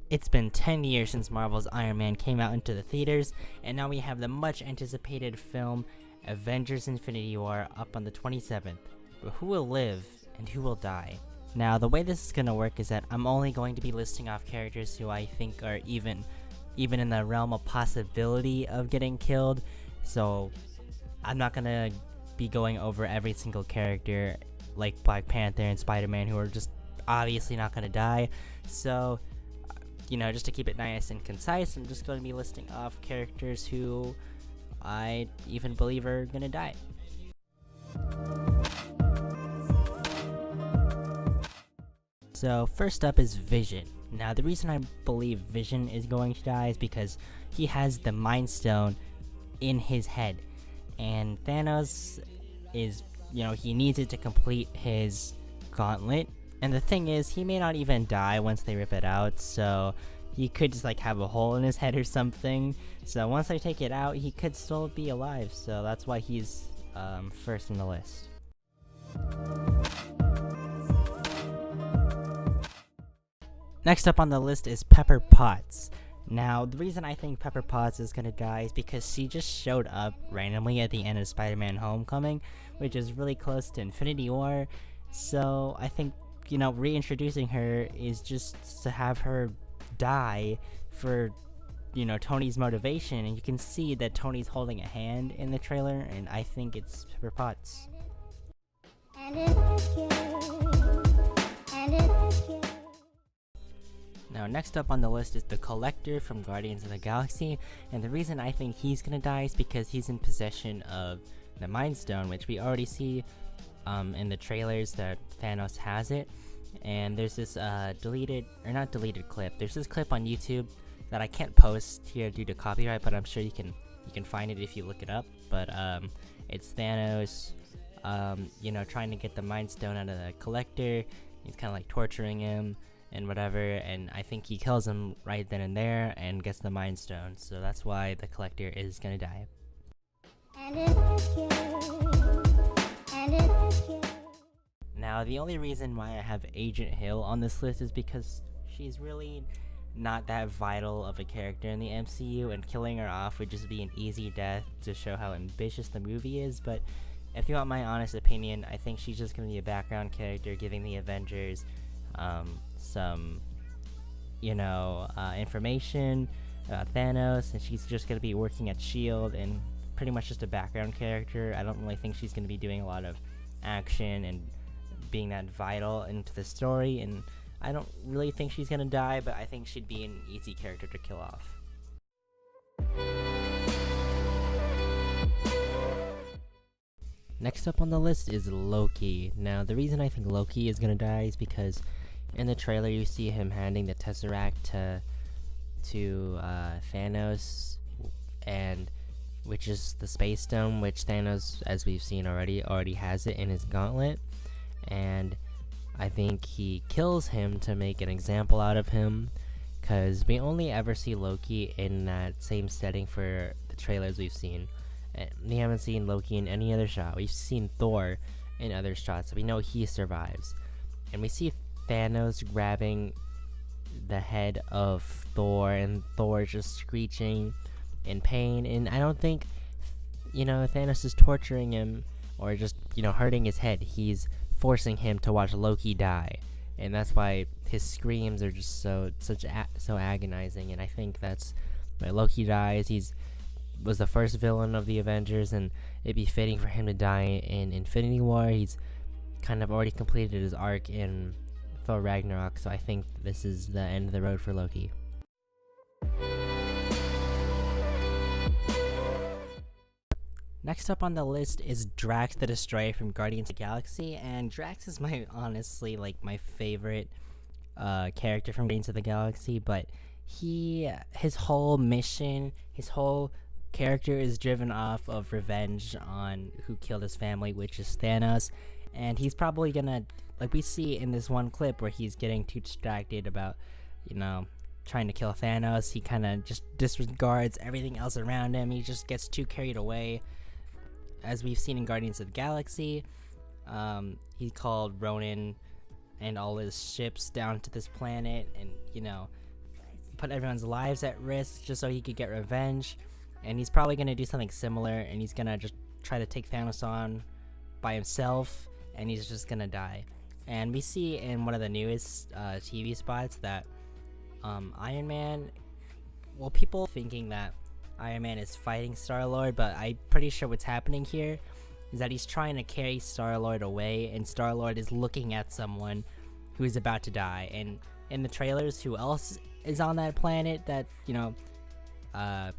It's been 10 years since Marvel's Iron Man came out into the theaters, and now we have the much anticipated film Avengers Infinity War up on the 27th. But who will live and who will die? Now, the way this is going to work is that I'm only going to be listing off characters who I think are even in the realm of possibility of getting killed. So I'm not going to be going over every single character like Black Panther and Spider-Man who are just obviously not going to die. So just to keep it nice and concise, I'm just going to be listing off characters who I even believe are going to die. So first up is Vision. Now the reason I believe Vision is going to die is because he has the Mind Stone in his head. And Thanos is, he needs it to complete his gauntlet. And the thing is, he may not even die once they rip it out, so he could just have a hole in his head or something. So once they take it out, he could still be alive, so that's why he's first in the list. Next up on the list is Pepper Potts. Now, the reason I think Pepper Potts is gonna die is because she just showed up randomly at the end of Spider-Man Homecoming, which is really close to Infinity War. So I think reintroducing her is just to have her die for, Tony's motivation, and you can see that Tony's holding a hand in the trailer, and I think it's Pepper Potts. Now, next up on the list is the Collector from Guardians of the Galaxy, and the reason I think he's gonna die is because he's in possession of the Mind Stone, which we already see in the trailers that Thanos has it. And there's this not deleted clip. There's this clip on YouTube that I can't post here due to copyright, but I'm sure you can find it if you look it up. But it's Thanos, trying to get the Mind Stone out of the Collector. He's kind of torturing him and whatever, and I think he kills him right then and there and gets the Mind Stone. So that's why the Collector is gonna die. Now, the only reason why I have Agent Hill on this list is because she's really not that vital of a character in the MCU, and killing her off would just be an easy death to show how ambitious the movie is. But if you want my honest opinion, I think she's just going to be a background character giving the Avengers some information about Thanos, and she's just going to be working at S.H.I.E.L.D. and pretty much just a background character. I don't really think she's going to be doing a lot of action and being that vital into the story, and I don't really think she's gonna die, but I think she'd be an easy character to kill off. Next up on the list is Loki. Now, the reason I think Loki is gonna die is because in the trailer you see him handing the Tesseract to Thanos, and which is the Space Stone, which Thanos, as we've seen already has it in his gauntlet. And I think he kills him to make an example out of him, because we only ever see Loki in that same setting for the trailers we've seen. We haven't seen Loki in any other shot. We've seen Thor in other shots, so we know he survives. And we see Thanos grabbing the head of Thor, and Thor just screeching in pain. And I don't think, Thanos is torturing him or just, hurting his head. He's forcing him to watch Loki die, and that's why his screams are just so agonizing. And I think that's why Loki dies. Was the first villain of the Avengers, and it'd be fitting for him to die in Infinity War. He's kind of already completed his arc in Thor Ragnarok, so I think this is the end of the road for Loki. Next up on the list is Drax the Destroyer from Guardians of the Galaxy, and Drax is honestly my favorite character from Guardians of the Galaxy. But his whole mission, his whole character is driven off of revenge on who killed his family, which is Thanos. And he's probably gonna, like we see in this one clip where he's getting too distracted about trying to kill Thanos, he kind of just disregards everything else around him. He just gets too carried away. As we've seen in Guardians of the Galaxy, he called Ronan and all his ships down to this planet, and put everyone's lives at risk just so he could get revenge. And he's probably gonna do something similar, and he's gonna just try to take Thanos on by himself, and he's just gonna die. And we see in one of the newest TV spots that Iron Man, well, people thinking that Iron Man is fighting Star-Lord, but I'm pretty sure what's happening here is that he's trying to carry Star-Lord away, and Star-Lord is looking at someone who is about to die. And in the trailers, who else is on that planet that, you know,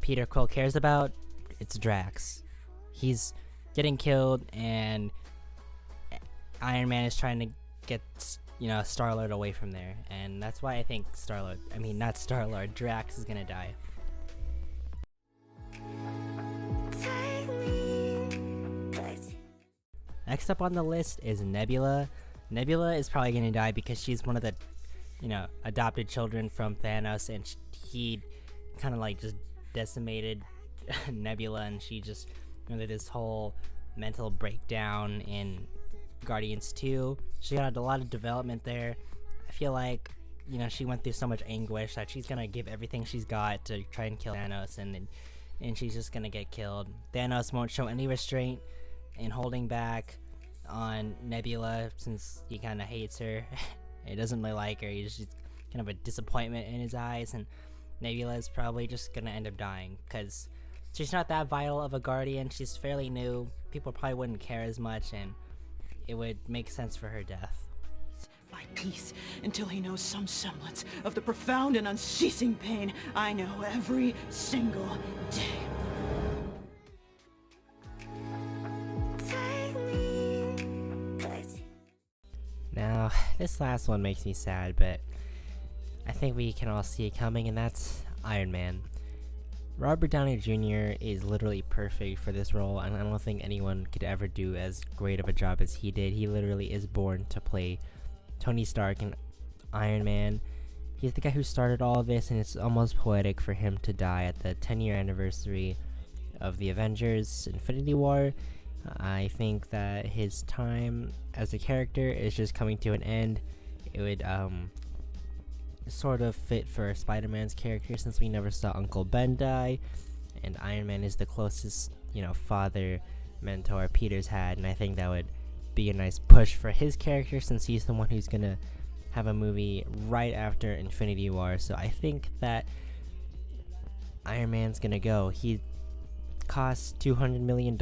Peter Quill cares about? It's Drax. He's getting killed, and Iron Man is trying to get, you know, Star-Lord away from there. And that's why I think Drax is gonna die. Next up on the list is Nebula. Nebula is probably gonna die because she's one of the, you know, adopted children from Thanos, and he kind of like just decimated Nebula, and she just, you know, this whole mental breakdown in Guardians 2. She got a lot of development there. I feel like, you know, she went through so much anguish that she's gonna give everything she's got to try and kill Thanos, and she's just gonna get killed. Thanos won't show any restraint in holding back on Nebula, since he kind of hates her. He doesn't really like her. He's just kind of a disappointment in his eyes, and Nebula is probably just gonna end up dying because she's not that vital of a Guardian. She's fairly new. People probably wouldn't care as much, and it would make sense for her death. My peace until he knows some semblance of the profound and unceasing pain I know every single day. Now, this last one makes me sad, but I think we can all see it coming, and that's Iron Man. Robert Downey Jr. is literally perfect for this role, and I don't think anyone could ever do as great of a job as he did. He literally is born to play Tony Stark and Iron Man. He's the guy who started all of this, and it's almost poetic for him to die at the 10-year anniversary of the Avengers Infinity War. I think that his time as a character is just coming to an end. It would sort of fit for Spider-Man's character, since we never saw Uncle Ben die, and Iron Man is the closest, you know, father mentor Peter's had, and I think that would be a nice push for his character, since he's the one who's gonna have a movie right after Infinity War. So I think that Iron Man's gonna go. He costs $200 million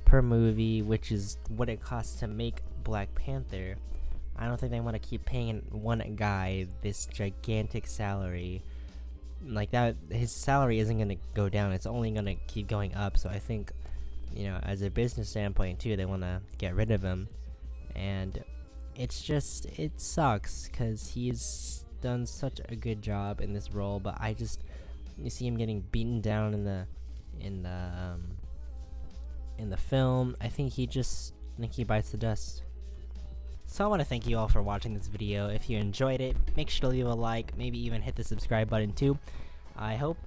per movie, which is what it costs to make Black Panther. I don't think they want to keep paying one guy this gigantic salary like that. His salary isn't going to go down, it's only going to keep going up. So I think, you know, as a business standpoint too, they want to get rid of him. And it's just, it sucks because he's done such a good job in this role, but you see him getting beaten down in the film. I think he bites the dust. So I want to thank you all for watching this video. If you enjoyed it, make sure to leave a like, maybe even hit the subscribe button too. I hope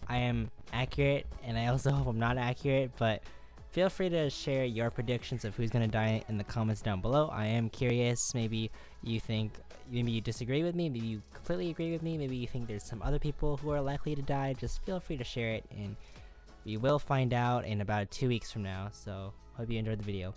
I am accurate, and I also hope I'm not accurate, but feel free to share your predictions of who's gonna die in the comments down below. I am curious. Maybe you disagree with me, maybe you completely agree with me, maybe you think there's some other people who are likely to die. Just feel free to share it, and we will find out in about 2 weeks from now. So hope you enjoyed the video.